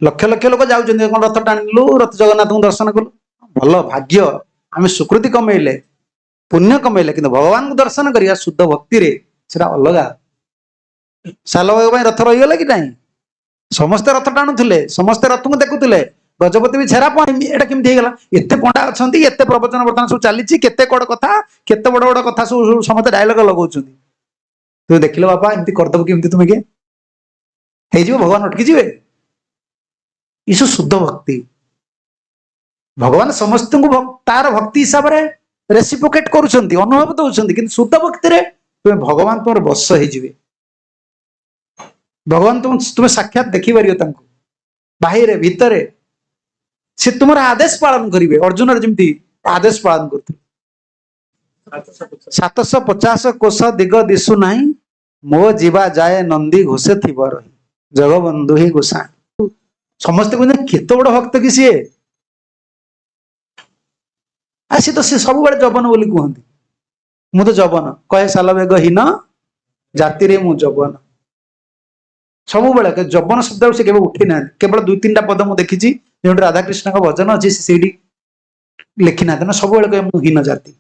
लक्ष लक्ष लोक जाऊଛନ୍ତି कौन रथ टाणिलु रथ जगन्नाथ को दर्शन कलु भल भाग्य आम सुकृति कमेले पुण्य कमेले कि भगवान को दर्शन करिया शुद्ध भक्ति रे सेटा अलगा सालबाग रथ रहीगला कि नहीं समस्ते रथ टाणुले समस्ते रथ को देखुले गजपति भी छेरा एटा केमती हेगला एते पंडा अछंती एते प्रवचन बर्तमान सब चली केते कड़ कथा केते बड़ बड़ कथा सब समस्त डायलॉग लगाउछंती तुम देखिलो बापा एमती करदब केमती तुम के हे जीव भगवान अटकी जीवे ईसु शुद्ध भक्ति भगवान समस्त को तार भक्ति हिसाब रे रेसिप्रोकेट करूछंती अनुभव दउछंती किंतु शुद्ध भक्ति रे तुम भगवान तुम बस हे जीवे भगवान तुम साक्षात देखि पारियो तांको बाहिर भीतर से तुम आदेश पालन करेंगे अर्जुन जमी आदेश पालन करते 750 कोश दिग दिशु ना मो जीवा जाए नंदी घोषे थी रही जगबंधु ही गोसा समस्त केत बड़ भक्त कि सी आसी तो सी सब बड़े जबन बोली कहते मु तो जबन कहे साल बेग हीन जाति रे मु जबन सब बड़े जबन शब्द से केवल उठी ना केवल 2-3टा पद मुझे देखी जो राधाकृष्ण का भजन अच्छी से लिखी ना सब बड़े कहे मु हीन जाति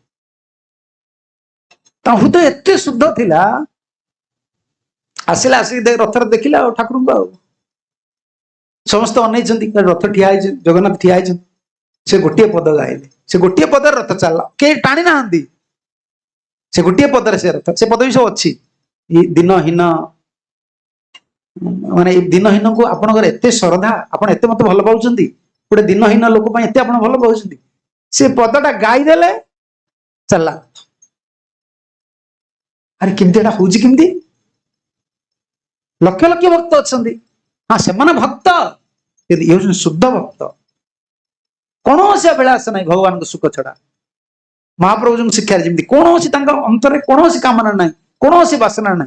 हृदय एत शुद्ध थिला आसिला आसिक रथ देखिला ठाकुर को समस्त अनई रथ ठिया जगन्नाथ ठिया से गोटे पद गाइले से गोटे पद रथ चलला के टाणी ना से गोटे पदर से रथ से पद भी सब अच्छी दिनहीन माने दिनहीन को आपनकर एते श्रद्धा आपन एते मत भल पाउछंती गोटे दिनहीन लोक पय एते आपन भल पाउछंती से पदटा गाई देले चलला अरे किमती एटा होउची किमती लक्ष लक्ष भक्त अछंती हां से माने भक्त ये शुद्ध भक्त कौन से अभिलाष नहीं भगवान को सुख छड़ा महाप्रभु शिक्षा जमी कौन अंतर कौन कामना ना कौन वासना ना